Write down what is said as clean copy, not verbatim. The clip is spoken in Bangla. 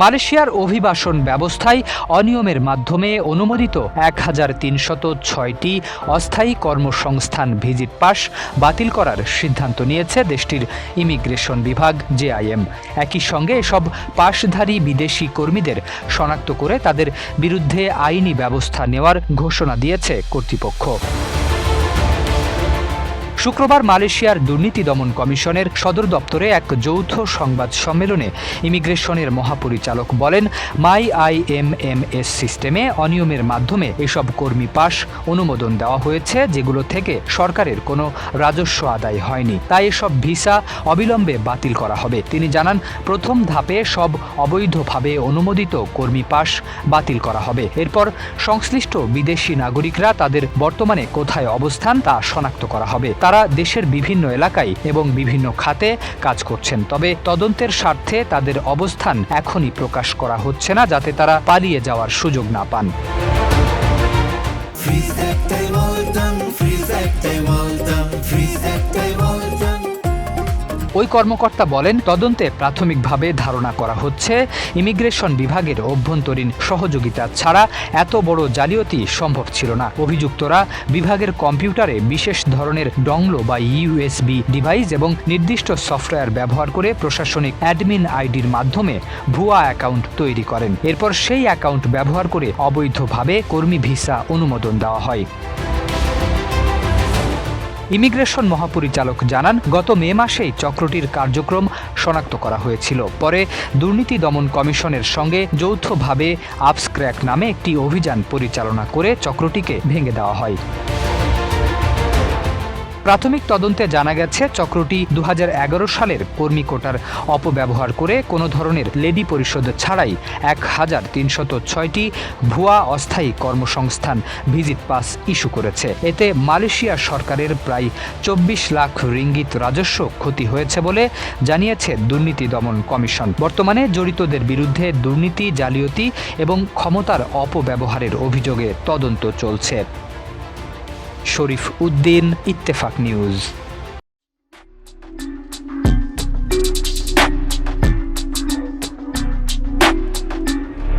মালয়েশিয়ার অভিবাসন ব্যবস্থায় অনিয়মের মাধ্যমে অনুমোদিত ১,৩০৬টি অস্থায়ী কর্মসংস্থান ভিজিট পাস বাতিল করার সিদ্ধান্ত নিয়েছে দেশটির ইমিগ্রেশন বিভাগ জেআইএম। একই সঙ্গে এসব পাসধারী বিদেশি কর্মীদের শনাক্ত করে তাদের বিরুদ্ধে আইনি ব্যবস্থা নেওয়ার ঘোষণা দিয়েছে কর্তৃপক্ষ। শুক্রবার মালয়েশিয়ার দুর্নীতি দমন কমিশনের সদর দপ্তরে এক যৌথ সংবাদ সম্মেলনে ইমিগ্রেশনের মহাপরিচালক বলেন, MyIMMS সিস্টেমে অনিয়মের মাধ্যমে এসব কর্মী পাস অনুমোদন দেওয়া হয়েছে, যেগুলো থেকে সরকারের কোনো রাজস্ব আদায় হয়নি। তাই এসব ভিসা অবিলম্বে বাতিল করা হবে। তিনি জানান, প্রথম ধাপে সব অবৈধভাবে অনুমোদিত কর্মী পাস বাতিল করা হবে। এরপর সংশ্লিষ্ট বিদেশি নাগরিকরা তাদের বর্তমানে কোথায় অবস্থান তা শনাক্ত করা হবে। তারা দেশের বিভিন্ন এলাকায় এবং বিভিন্ন খাতে কাজ করছেন, তবে তদন্তের স্বার্থে তাদের অবস্থান এখনই প্রকাশ করা হচ্ছে না, যাতে তারা পালিয়ে যাওয়ার সুযোগ না পান। ওই কর্মকর্তা বলেন, তদন্তে প্রাথমিকভাবে ধারণা করা হচ্ছে ইমিগ্রেশন বিভাগের অভ্যন্তরীণ সহযোগিতা ছাড়া এত বড় জালিয়াতি সম্ভব ছিল না। অভিযুক্তরা বিভাগের কম্পিউটারে বিশেষ ধরনের ডংলো বা USB ডিভাইস এবং নির্দিষ্ট সফটওয়্যার ব্যবহার করে প্রশাসনিক অ্যাডমিন আইডির মাধ্যমে ভুয়া অ্যাকাউন্ট তৈরি করেন। এরপর সেই অ্যাকাউন্ট ব্যবহার করে অবৈধভাবে কর্মী ভিসা অনুমোদন দেওয়া হয়। ইমিগ্রেশন মহাপরিচালক জানান, গত মে মাসেই চক্রটির কার্যক্রম শনাক্ত করা হয়েছিল। পরে দুর্নীতি দমন কমিশনের সঙ্গে যৌথভাবে আপসক্র্যাক নামে একটি অভিযান পরিচালনা করে চক্রটিকে ভেঙে দেওয়া হয়। প্রাথমিক তদন্তে জানা গেছে, চক্রটি ২০১১ সালের কর্মী কোটার অপব্যবহার করে কোনো ধরনের লেবি পরিশোধ ছাড়াই ১,৩০৬টি ভুয়া অস্থায়ী কর্মসংস্থান ভিজিট পাস ইস্যু করেছে। এতে মালয়েশিয়া সরকারের প্রায় ২৪ লাখ রিঙ্গিত রাজস্ব ক্ষতি হয়েছে বলে জানিয়েছে দুর্নীতি দমন কমিশন। বর্তমানে জড়িতদের বিরুদ্ধে দুর্নীতি, জালিয়াতি এবং ক্ষমতার অপব্যবহারের অভিযোগে তদন্ত চলছে। শরীফ উদ্দিন, ইত্তেফাক নিউজ।